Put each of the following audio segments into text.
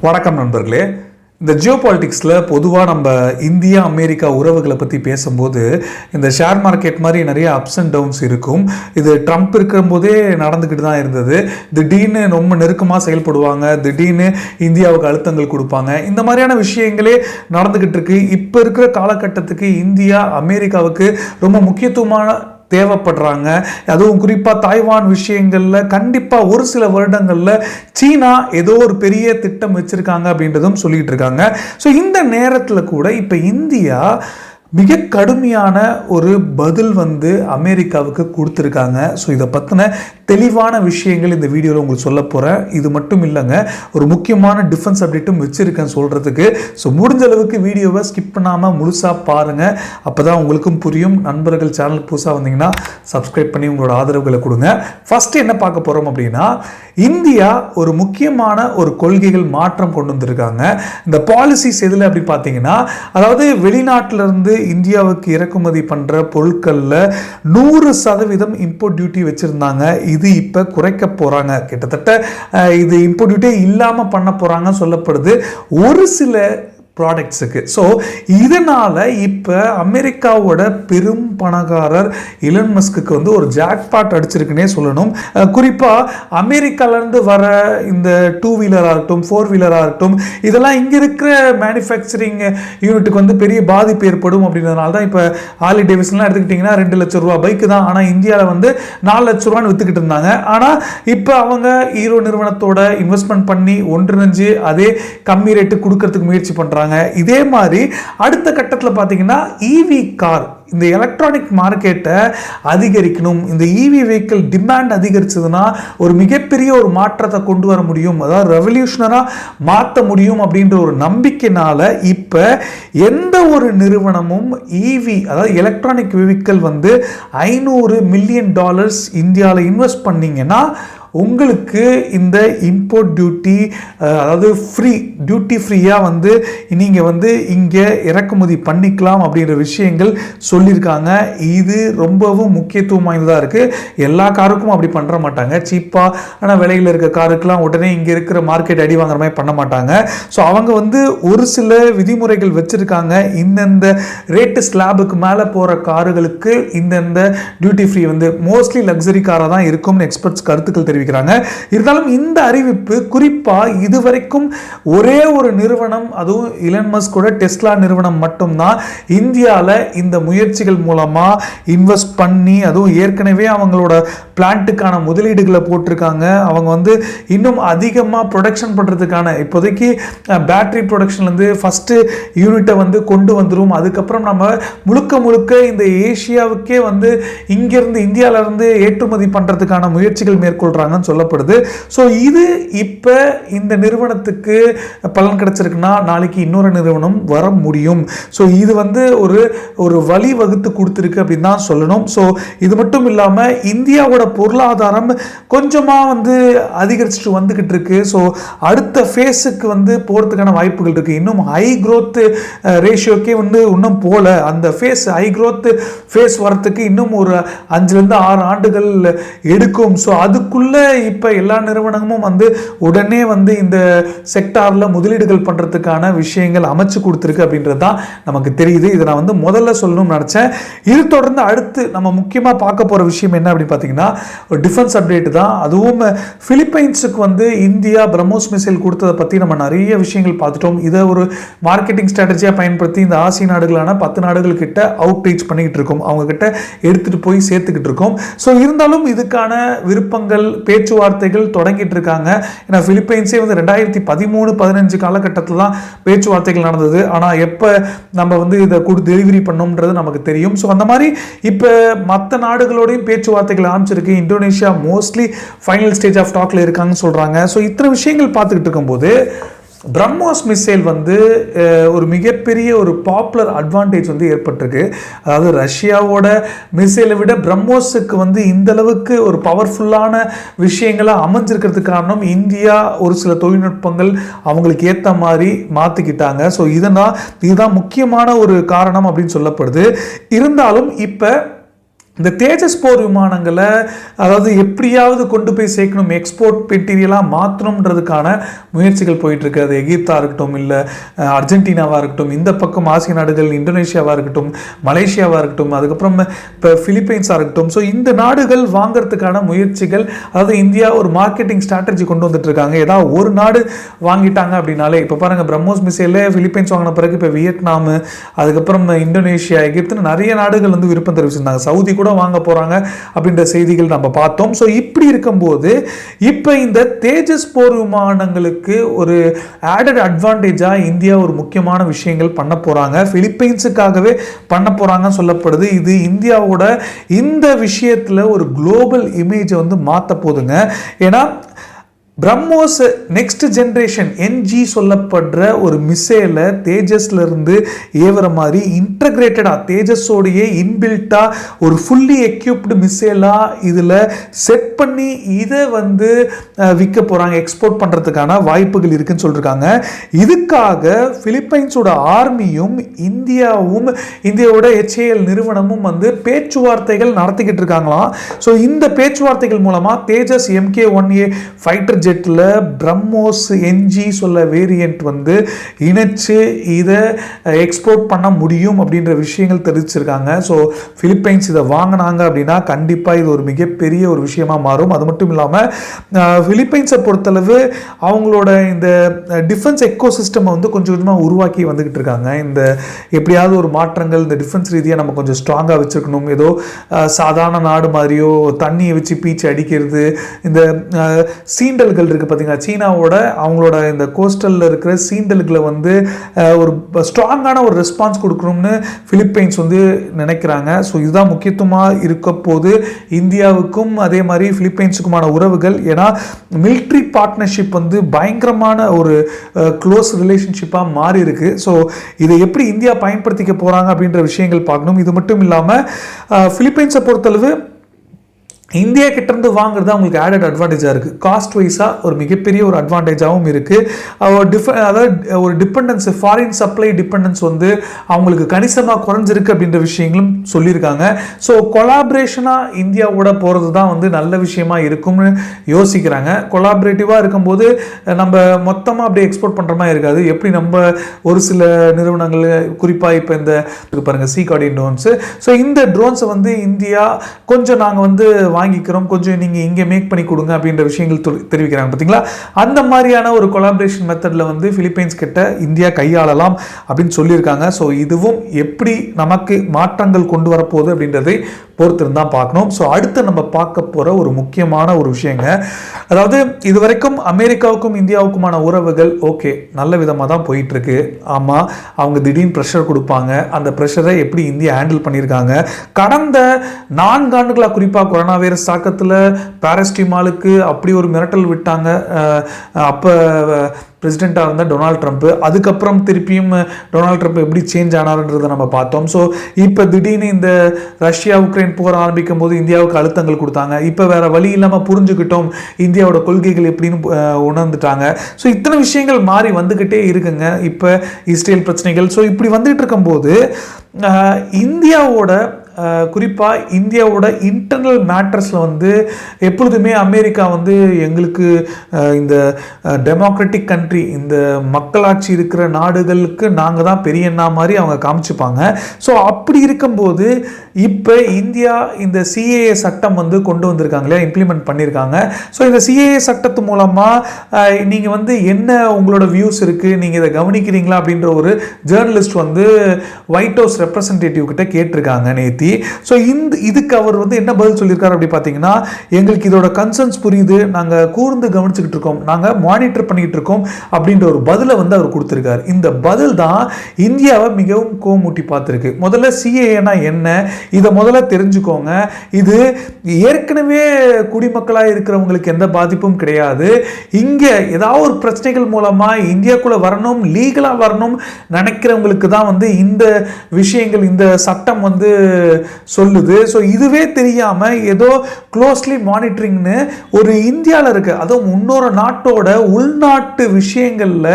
வணக்கம் நண்பர்களே. இந்த ஜியோ பாலிட்டிக்ஸில் பொதுவாக நம்ம இந்தியா அமெரிக்கா உறவுகளை பற்றி பேசும்போது இந்த ஷேர் மார்க்கெட் மாதிரி நிறைய அப்ஸ் அண்ட் டவுன்ஸ் இருக்கும். இது ட்ரம்ப் இருக்கும்போதே நடந்துக்கிட்டு தான் இருந்தது. திடீர்னு ரொம்ப நெருக்கமாக செயல்படுவாங்க, திடீர்னு இந்தியாவுக்கு அழுத்தங்கள் கொடுப்பாங்க. இந்த மாதிரியான விஷயங்களே நடந்துக்கிட்டு இருக்கு. இப்போ இருக்கிற காலகட்டத்துக்கு இந்தியா அமெரிக்காவுக்கு ரொம்ப முக்கியத்துவமான தேவைப்படுறாங்க. அதுவும் குறிப்பாக தாய்வான் விஷயங்களில் கண்டிப்பாக ஒரு சில வருடங்களில் சீனா ஏதோ ஒரு பெரிய திட்டம் வச்சுருக்காங்க அப்படின்றதும் சொல்லிகிட்டு இருக்காங்க. ஸோ இந்த நேரத்தில் கூட இப்போ இந்தியா மிக கடுமையான ஒரு பதில் அமெரிக்காவுக்கு கொடுத்துருக்காங்க. ஸோ இதை பற்றின தெளிவான விஷயங்கள் இந்த வீடியோவில் உங்களுக்கு சொல்ல போகிறேன். இது மட்டும் இல்லைங்க, ஒரு முக்கியமான டிஃபென்ஸ் அப்டேட்டும் வச்சுருக்கேன் சொல்கிறதுக்கு. ஸோ முடிஞ்ச அளவுக்கு வீடியோவை ஸ்கிப் பண்ணாமல் முழுசாக பாருங்கள், அப்போ தான் உங்களுக்கும் புரியும். நண்பர்கள் சேனல் புதுசாக வந்தீங்கன்னா சப்ஸ்கிரைப் பண்ணி உங்களோட ஆதரவுகளை கொடுங்க. ஃபஸ்ட்டு என்ன பார்க்க போகிறோம் அப்படின்னா, இந்தியா ஒரு முக்கியமான ஒரு கொள்கைகள் மாற்றம் கொண்டு வந்திருக்காங்க. இந்த பாலிசிஸ் எதில் அப்படி பார்த்தீங்கன்னா, அதாவது வெளிநாட்டிலிருந்து இந்தியாவுக்கு இறக்குமதி பண்ணுற பொருட்களில் 100% இம்போர்ட் டியூட்டி வச்சுருந்தாங்க. இது இப்போ குறைக்க போகிறாங்க. கிட்டத்தட்ட இது இம்போர்ட் டியூட்டி இல்லாமல் பண்ண போகிறாங்க சொல்லப்படுது ஒரு சில ப்ராடக்ட்ஸுக்கு. ஸோ இதனால் இப்போ அமெரிக்காவோட பெரும் பணக்காரர் இலன் மஸ்க்கு ஒரு ஜாக்பாட் அடிச்சிருக்குன்னே சொல்லணும். குறிப்பாக அமெரிக்காவிலேருந்து வர இந்த 2 வீலராக இருக்கட்டும், 4 வீலராக இருக்கட்டும், இதெல்லாம் இங்கே இருக்கிற மேனுஃபேக்சரிங் யூனிட்டுக்கு பெரிய பாதிப்பு ஏற்படும் அப்படின்றதுனால தான் இப்போ ஹார்லி டேவிட்சன்லாம் எடுத்துக்கிட்டிங்கன்னா 2 லட்சம் ரூபா பைக்கு தான். ஆனால் இந்தியாவில் 4 லட்ச ரூபான்னு விற்றுக்கிட்டு இருந்தாங்க. ஆனால் இப்போ அவங்க ஹீரோ நிறுவனத்தோட இன்வெஸ்ட்மெண்ட் பண்ணி ஒன்றிணைஞ்சு அதே கம்மி ரேட்டு கொடுக்கறதுக்கு முயற்சி பண்ணுறாங்க. இதே மாதிரி அடுத்த கட்டத்தில் பார்த்தீங்கன்னா இவி கார், இந்த எலக்ட்ரானிக் மார்க்கெட்டை அதிகரிக்கணும். இந்த இவி வெஹிக்கிள் டிமாண்ட் அதிகரிச்சதுன்னா ஒரு மிகப்பெரிய ஒரு மாற்றத்தை கொண்டு வர முடியும், அதாவது ரெவல்யூஷனராக மாற்ற முடியும் அப்படின்ற ஒரு நம்பிக்கையினால இப்போ எந்த ஒரு நிறுவனமும் இவி அதாவது எலக்ட்ரானிக் வெஹிக்கிள் $500 மில்லியன் இந்தியாவில் இன்வெஸ்ட் பண்ணீங்கன்னா உங்களுக்கு இந்த இம்போர்ட் டியூட்டி அதாவது டியூட்டி ஃப்ரீயாக நீங்கள் இங்கே இறக்குமதி பண்ணிக்கலாம் அப்படின்ற விஷயங்கள் சொல்லியிருக்காங்க. இது ரொம்பவும் முக்கியத்துவம் வாய்ந்ததாக இருக்குது. எல்லா காருக்கும் அப்படி பண்ணுற மாட்டாங்க. சீப்பான விலையில் இருக்க காருக்கெலாம் உடனே இங்கே இருக்கிற மார்க்கெட் அடி வாங்குற மாதிரி பண்ண மாட்டாங்க. ஸோ அவங்க ஒரு சில விதிமுறைகள் வச்சுருக்காங்க. இந்தந்த ரேட்டு ஸ்லாபுக்கு மேலே போகிற காருகளுக்கு இந்தந்த டியூட்டி ஃப்ரீ மோஸ்ட்லி லக்ஸரி காராக தான் இருக்கும்னு எக்ஸ்பர்ட்ஸ் கருத்துக்கள் தெரிவிக்கிறாங்க. இருந்தாலும் இந்த அறிவிப்பு குறிப்பா இதுவரைக்கும் ஒரே ஒரு நிறுவனம், அதுவும் இலன் மஸ்கோட டெஸ்லா நிறுவனம் மட்டும்தான் இந்தியாவில் இந்த முயற்சிகள் மூலமா இன்வெஸ்ட் பண்ணி, அதுவும் ஏற்கனவே அவங்களோட பிளான்ட்டுக்கான முதலீடுகளை போட்டிருக்காங்க. அவங்க இன்னும் அதிகமாக ப்ரொடக்ஷன் பண்ணுறதுக்கான இப்போதைக்கு பேட்டரி ப்ரொடக்ஷன்லேருந்து ஃபஸ்ட்டு யூனிட்டை கொண்டு வந்துடும். அதுக்கப்புறம் நம்ம முழுக்க இந்த ஏஷியாவுக்கே இங்கிருந்து இந்தியாவிலேருந்து ஏற்றுமதி பண்ணுறதுக்கான முயற்சிகள் மேற்கொள்கிறாங்க சொல்லப்படுது. ஸோ இது இப்போ இந்த நிறுவனத்துக்கு பலன் கிடைச்சிருக்குன்னா நாளைக்கு இன்னொரு நிறுவனம் வர முடியும். ஸோ இது ஒரு வழி வகுத்து கொடுத்துருக்கு அப்படின்னு தான் சொல்லணும். ஸோ இது மட்டும் இல்லாமல் இந்தியாவோட பொருளாதாரம் கொஞ்சமாக அதிகரிச்சுட்டு வந்துக்கிட்டு இருக்கு. ஸோ அடுத்த ஃபேஸுக்கு போகிறதுக்கான வாய்ப்புகள் இருக்குது. இன்னும் ஹை க்ரோத் ரேஷியோக்கே இன்னும் போல அந்த ஹை க்ரோத் ஃபேஸ் வரத்துக்கு இன்னும் ஒரு 5 to 6 ஆண்டுகள் எடுக்கும். ஸோ அதுக்குள்ள இப்போ எல்லா நிறுவனமும் உடனே இந்த செக்டாரில் முதலீடுகள் பண்ணுறதுக்கான விஷயங்கள் அமைச்சு கொடுத்துருக்கு அப்படின்றது தான் நமக்கு தெரியுது. இதை நான் முதல்ல சொல்லணும்னு நினச்சேன். இது தொடர்ந்து அடுத்து நம்ம முக்கியமாக பார்க்க போகிற விஷயம் என்ன அப்படின்னு பார்த்தீங்கன்னா, ஒரு டிஃபென்ஸ் அப்டேட் தான். அதுவும் பிலிப்பைன்ஸுக்கு இந்தியா பிரம்மோஸ் மிசைல் கொடுத்ததை பற்றி நம்ம நிறைய விஷயங்கள் பார்த்துட்டோம். இதை ஒரு மார்க்கெட்டிங் ஸ்ட்ராட்டஜியாக பயன்படுத்தி இந்த ஆசிய நாடுகளான 10 நாடுகள் கிட்ட அவுட் ரீச் பண்ணிக்கிட்டு இருக்கோம், அவங்க கிட்ட எடுத்துகிட்டு போய் சேர்த்துக்கிட்டு இருக்கோம். ஸோ இருந்தாலும் இதுக்கான விருப்பங்கள் பேச்சுவார்த்தைகள் தொடங்கிட்டு இருக்காங்க. ஏன்னா பிலிப்பைன்ஸே 2013-15 காலகட்டத்தில் தான் பேச்சுவார்த்தைகள் நடந்தது. ஆனால் எப்போ நம்ம இதை டெலிவரி பண்ணோம்ன்றது நமக்கு தெரியும். ஸோ அந்த மாதிரி இப்போ மற்ற நாடுகளோடையும் பேச்சுவார்த்தைகள் ஆரம்பிச்சிருக்கு. Indonesia mostly final stage of டாக்ல இருக்காங்கன்னு சொல்றாங்க. ஸோ இத்தனை விஷயங்கள் பார்த்துக்கிட்டு இருக்கும்போது பிரம்மோஸ் மிசைல் ஒரு மிகப்பெரிய ஒரு பாப்புலர் அட்வான்டேஜ் ஏற்பட்டிருக்கு. அதாவது ரஷ்யாவோட மிசைலை விட பிரம்மோஸுக்கு இந்த அளவுக்கு ஒரு பவர்ஃபுல்லான விஷயங்களை அமைஞ்சிருக்கிறதுக்கு காரணம் இந்தியா ஒரு சில தொழில்நுட்பங்கள் அவங்களுக்கு ஏற்ற மாதிரி மாற்றிக்கிட்டாங்க. ஸோ இதுதான் முக்கியமான ஒரு காரணம் அப்படின்னு சொல்லப்படுது. இருந்தாலும் இப்போ இந்த தேஜஸ் போர் விமானங்களை அதாவது எப்படியாவது கொண்டு போய் சேர்க்கணும், எக்ஸ்போர்ட் மெட்டீரியலாக மாற்றணுன்றதுக்கான முயற்சிகள் போயிட்டுருக்கு. அது எகிப்தாக இருக்கட்டும், இல்லை அர்ஜென்டினாவாக இருக்கட்டும், இந்த பக்கம் ஆசிய நாடுகள் இந்தோனேஷியாவாக இருக்கட்டும், மலேசியாவாக இருக்கட்டும், அதுக்கப்புறம் இப்போ பிலிப்பைன்ஸாக இருக்கட்டும். ஸோ இந்த நாடுகள் வாங்கிறதுக்கான முயற்சிகள், அதாவது இந்தியா ஒரு மார்க்கெட்டிங் ஸ்ட்ராட்டஜி கொண்டு வந்துட்டு இருக்காங்க. ஏதாவது ஒரு நாடு வாங்கிட்டாங்க அப்படின்னாலே, இப்போ பாருங்கள் பிரம்மோஸ் மிசைலே பிலிப்பைன்ஸ் வாங்கின பிறகு இப்போ வியட்நாம், அதுக்கப்புறம் இந்தோனேஷியா, எகிப்துன்னு நிறைய நாடுகள் வந்து விருப்பம் தெரிவிச்சிருந்தாங்க. சவுதி கூட வாங்க போறாங்க அப்படின்ற செய்திகள் நம்ம பார்த்தோம். ஸோ இப்படி இருக்கும்போது இப்போ இந்த தேஜஸ் போர் விமானங்களுக்கு ஒரு ஆடட் அட்வான்டேஜா இந்தியா ஒரு முக்கியமான விஷயங்கள் பண்ண போறாங்க. பிலிப்பைன்ஸுக்காகவே பண்ண போறாங்கன்னு சொல்லப்படுது. இது இந்தியாவோட இந்த விஷயத்துல ஒரு குளோபல் இமேஜை வந்து மாற்ற போதுங்க. ஏன்னா பிரம்மோஸ் நெக்ஸ்ட் ஜென்ரேஷன் NG சொல்லப்படுற ஒரு மிசைலை தேஜஸ்ல இருந்து ஏவுற மாதிரி இன்டகிரேட்டடாக தேஜஸோடையே இன்பில்ட்டாக ஒரு ஃபுல்லி எக்யூப்டு மிசைலாக இதில் செட் பண்ணி இதை வந்து விற்க போகிறாங்க, எக்ஸ்போர்ட் பண்ணுறதுக்கான வாய்ப்புகள் இருக்குன்னு சொல்லியிருக்காங்க. இதுக்காக பிலிப்பைன்ஸோட ஆர்மியும் இந்தியாவும் இந்தியாவோட HAL நிறுவனமும் வந்து பேச்சுவார்த்தைகள் நடத்திக்கிட்டு இருக்காங்களாம். ஸோ இந்த பேச்சுவார்த்தைகள் மூலமாக தேஜஸ் MK-1A ஃபைட்டர் ஜெட்டில் பிரம்மோஸ் NG சொல்ல வேரியண்ட் வந்து இணைச்சு இதை எக்ஸ்போர்ட் பண்ண முடியும் அப்படின்ற விஷயங்கள் தெரிவிச்சிருக்காங்க. ஸோ பிலிப்பைன்ஸ் இதை வாங்கினாங்க அப்படின்னா கண்டிப்பாக இது ஒரு மிகப்பெரிய ஒரு விஷயமா மாறும். அது மட்டும் இல்லாமல் பிலிப்பைன்ஸை பொறுத்தளவு அவங்களோட இந்த டிஃபென்ஸ் எக்கோ சிஸ்டம் வந்து கொஞ்சம் கொஞ்சமாக உருவாக்கி வந்துகிட்டு இருக்காங்க. இந்த எப்படியாவது ஒரு மாற்றங்கள் இந்த டிஃபென்ஸ் ரீதியாக நம்ம கொஞ்சம் ஸ்ட்ராங்காக வச்சுருக்கணும். ஏதோ சாதாரண நாடு மாதிரியோ தண்ணியை வச்சு பீச்சு அடிக்கிறது, இந்த சீண்டல்கள் இருக்கு பார்த்தீங்களா, சீனாவோட அவங்களோட இந்த கோஸ்டலில் இருக்கிற சீண்டல்களை வந்து ஒரு ஸ்ட்ராங்கான ஒரு ரெஸ்பான்ஸ் கொடுக்கணும்னு பிலிப்பைன்ஸ் வந்து நினைக்கிறாங்க. ஸோ இதுதான் முக்கியத்துவமாக இருக்க போது இந்தியாவுக்கும் அதே மாதிரி பிலிப்பைன்ஸுக்குமான உறவுகள். ஏன்னா மிலிட்ரி பார்ட்னர்ஷிப் வந்து பயங்கரமான ஒரு க்ளோஸ் ரிலேஷன்ஷிப்பாக மாறி இருக்கு. ஸோ இதை எப்படி இந்தியா பயன்படுத்திக்க போகிறாங்க அப்படின்ற விஷயங்கள் பார்க்கணும். இது மட்டும் இல்லாமல் பிலிப்பைன்ஸை பொறுத்தளவு இந்தியா கிட்டேருந்து வாங்குறது அவங்களுக்கு ஆடட் அட்வான்டேஜாக இருக்குது. காஸ்ட் வைஸாக ஒரு மிகப்பெரிய ஒரு அட்வான்டேஜாகவும் இருக்குது. அதாவது ஒரு டிபெண்டன்ஸ், ஃபாரின் சப்ளை டிபெண்டன்ஸ் வந்து அவங்களுக்கு கணிசமாக குறைஞ்சிருக்கு அப்படின்ற விஷயங்களும் சொல்லியிருக்காங்க. ஸோ கொலாபரேஷனாக இந்தியாவோட போகிறது தான் வந்து நல்ல விஷயமா இருக்கும்னு யோசிக்கிறாங்க. கொலாபரேட்டிவாக இருக்கும்போது நம்ம மொத்தமாக அப்படியே எக்ஸ்போர்ட் பண்ணுற மாதிரி இருக்காது. எப்படி நம்ம ஒரு சில நிறுவனங்கள் குறிப்பாக இப்போ இந்த பாருங்கள் சீகார்டியன் ட்ரோன்ஸு, ஸோ இந்த ட்ரோன்ஸை வந்து இந்தியா கொஞ்சம் நாங்கள் வந்து வாங்கிக்கிறோம், கொஞ்சம் நீங்கள் இங்கே மேக் பண்ணி கொடுங்க அப்படின்ற விஷயங்கள் தெரிவிக்கிறாங்க பார்த்தீங்களா. அந்த மாதிரியான ஒரு கொலாபரேஷன் மெத்தடில் வந்து பிலிப்பைன்ஸ் கிட்ட இந்தியா கையாளலாம் அப்படின்னு சொல்லியிருக்காங்க. ஸோ இதுவும் எப்படி நமக்கு மாற்றங்கள் கொண்டு வரப்போகுது அப்படின்றதை பொறுத்திருந்தா பார்க்கணும். ஸோ அடுத்து நம்ம பார்க்க போகிற ஒரு முக்கியமான ஒரு விஷயங்க, அதாவது இதுவரைக்கும் அமெரிக்காவுக்கும் இந்தியாவுக்குமான உறவுகள் ஓகே நல்ல விதமாக தான் போயிட்டுருக்கு. ஆமாம், அவங்க திடீர்னு ப்ரெஷர் கொடுப்பாங்க, அந்த ப்ரெஷரை எப்படி இந்தியா ஹேண்டில் பண்ணியிருக்காங்க. கடந்த 4 ஆண்டுகளாக குறிப்பாக கொரோனா வைரஸ் தாக்கத்தில் பாரஸ்டிமாலுக்கு அப்படி ஒரு மிரட்டல் விட்டாங்க. அப்போ பிரசிடெண்ட்டாக இருந்த டொனால்ட் ட்ரம்ப். அதுக்கப்புறம் திருப்பியும் டொனால்ட் ட்ரம்ப் எப்படி சேஞ்ச் ஆனார்ன்றதை நம்ம பார்த்தோம். ஸோ இப்போ திடீர்னு இந்த ரஷ்யா உக்ரைன் போர் ஆரம்பிக்கும் போது இந்தியாவுக்கு அழுத்தங்கள் கொடுத்தாங்க. இப்போ வேற வழி இல்லாமல் புரிஞ்சுக்கிட்டோம் இந்தியாவோட கொள்கைகள் எப்படின்னு உணர்ந்துட்டாங்க. ஸோ இத்தனை விஷயங்கள் மாறி வந்துக்கிட்டே இருக்குங்க. இப்போ இஸ்ரேல் பிரச்சனைகள், ஸோ இப்படி வந்துட்டு இருக்கும்போது இந்தியாவோட குறிப்பாக இந்தியாவோட இன்டர்னல் மேட்டர்ஸில் வந்து எப்பொழுதுமே அமெரிக்கா வந்து எங்களுக்கு இந்த டெமோக்ராட்டிக் கண்ட்ரி, இந்த மக்களாட்சி இருக்கிற நாடுகளுக்கு நாங்கள் தான் பெரியண்ணா மாதிரி அவங்க காமிச்சுப்பாங்க. ஸோ அப்படி இருக்கும்போது இப்போ இந்தியா இந்த CAA சட்டம் வந்து கொண்டு வந்திருக்காங்க இல்லையா, இம்ப்ளிமெண்ட் பண்ணியிருக்காங்க. ஸோ இந்த CAA சட்டத்து மூலமாக நீங்கள் வந்து என்ன உங்களோட வியூஸ் இருக்குது, நீங்கள் இதை கவனிக்கிறீங்களா அப்படின்ற ஒரு ஜேர்னலிஸ்ட் வந்து ஒயிட் ஹவுஸ் ரெப்ரசன்டேட்டிவ் கிட்ட கேட்டிருக்காங்க நேத்தி. ஸோ இதுக்கு அவர் வந்து என்ன பதில் சொல்லியிருக்காரு அப்படி பார்த்தீங்கன்னா, எங்களுக்கு இதோட கன்சர்ன்ஸ் புரியுது, நாங்கள் கூர்ந்து கவனிச்சுக்கிட்டு இருக்கோம், நாங்கள் மானிட்டர் பண்ணிக்கிட்டு இருக்கோம் அப்படின்ற ஒரு பதிலை வந்து அவர் கொடுத்துருக்காரு. இந்த பதில் தான் இந்தியாவை மிகவும் கோமூட்டி பார்த்துருக்கு. முதல்ல CAA என்ன, இதை முதல்ல தெரிஞ்சுக்கோங்க. இது ஏற்கனவே குடிமக்களாக இருக்கிறவங்களுக்கு எந்த பாதிப்பும் கிடையாது. இங்கே ஏதாவது ஒரு பிரச்சனைகள் மூலமாக இந்தியாக்குள்ளே வரணும், லீகலாக வரணும் நினைக்கிறவங்களுக்கு தான் வந்து இந்த விஷயங்கள், இந்த சட்டம் வந்து சொல்லுது. ஸோ இதுவே தெரியாமல் ஏதோ க்ளோஸ்லி மானிட்டரிங்னு ஒரு இந்தியாவில் இருக்கு, அதுவும் இன்னொரு நாட்டோட உள்நாட்டு விஷயங்களில்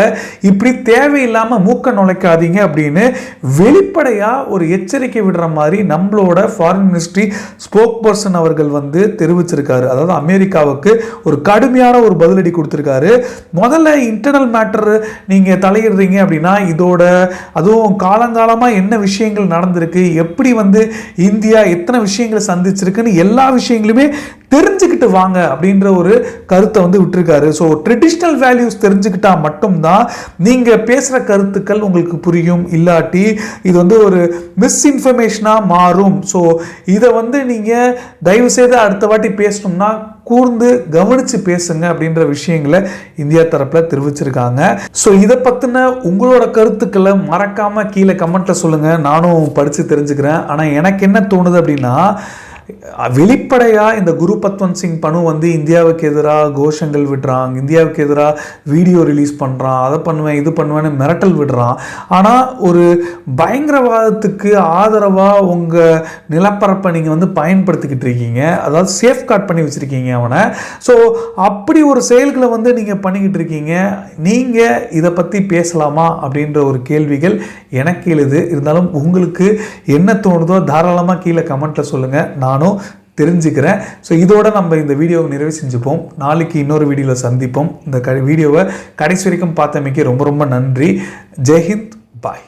இப்படி தேவையில்லாமல் மூக்க நுழைக்காதீங்க அப்படின்னு வெளிப்படையாக ஒரு எச்சரிக்கை விடுற மாதிரி நம்மளோட ஃபாரின் மினிஸ்ட்ரி ஸ்போக் பர்சன் அவர்கள் வந்து தெரிவிச்சிருக்காரு. அதாவது அமெரிக்காவுக்கு ஒரு கடுமையான ஒரு பதிலடி கொடுத்திருக்காரு. முதல்ல இன்டர்னல் மேட்டர் நீங்க தலையிடுறீங்க அப்படின்னா இதோட அதுவும் காலங்காலமாக என்ன விஷயங்கள் நடந்திருக்கு, எப்படி வந்து இந்தியா எத்தனை விஷயங்களை சந்திச்சிருக்குன்னு எல்லா விஷயங்களுமே தெரிஞ்சுக்கிட்டு வாங்க அப்படின்ற ஒரு கருத்தை வந்து விட்டுருக்காரு. ஸோ ட்ரெடிஷ்னல் வேல்யூஸ் தெரிஞ்சுக்கிட்டா மட்டும்தான் நீங்கள் பேசுகிற கருத்துக்கள் உங்களுக்கு புரியும், இல்லாட்டி இது வந்து ஒரு மிஸ்இன்ஃபர்மேஷனாக மாறும். ஸோ இதை வந்து நீங்கள் தயவுசெய்து அடுத்த வாட்டி பேசணும்னா கூர்ந்து கவனித்து பேசுங்க அப்படின்ற விஷயங்களை இந்தியா தரப்பில் தெரிவிச்சிருக்காங்க. ஸோ இதை பற்றின உங்களோட கருத்துக்களை மறக்காமல் கீழே கமெண்ட்டில் சொல்லுங்கள், நானும் படித்து தெரிஞ்சுக்கிறேன். ஆனால் எனக்கு என்ன தோணுது அப்படின்னா, வெளிப்படையாக இந்த குரு பத்வந்த் சிங் பனு வந்து இந்தியாவுக்கு எதிராக கோஷங்கள் விடுறான், இந்தியாவுக்கு எதிராக வீடியோ ரிலீஸ் பண்ணுறான், அதை பண்ணுவேன் இது பண்ணுவேன்னு மிரட்டல் விடுறான். ஆனால் ஒரு பயங்கரவாதத்துக்கு ஆதரவாக உங்கள் நிலப்பரப்பை நீங்கள் வந்து பயன்படுத்திக்கிட்டு இருக்கீங்க, அதாவது சேஃப்கார்ட் பண்ணி வச்சுருக்கீங்க அவனை. ஸோ அப்படி ஒரு செயல்களை வந்து நீங்கள் பண்ணிக்கிட்டு இருக்கீங்க. நீங்கள் இதை பற்றி பேசலாமா அப்படின்ற ஒரு கேள்விகள் எனக்கு எழுது. இருந்தாலும் உங்களுக்கு என்ன தோணுதோ தாராளமாக கீழே கமெண்ட்டில் சொல்லுங்கள், நானும் தெரிஞ்சுக்கிறேன். ஸோ இதோட நம்ம இந்த வீடியோவை நிறைவு செஞ்சுப்போம். நாளைக்கு இன்னொரு வீடியோவில் சந்திப்போம். இந்த வீடியோவை கடைசி வரைக்கும் பார்த்தமைக்கு ரொம்ப ரொம்ப நன்றி. ஜெய்ஹிந்த், பாய்.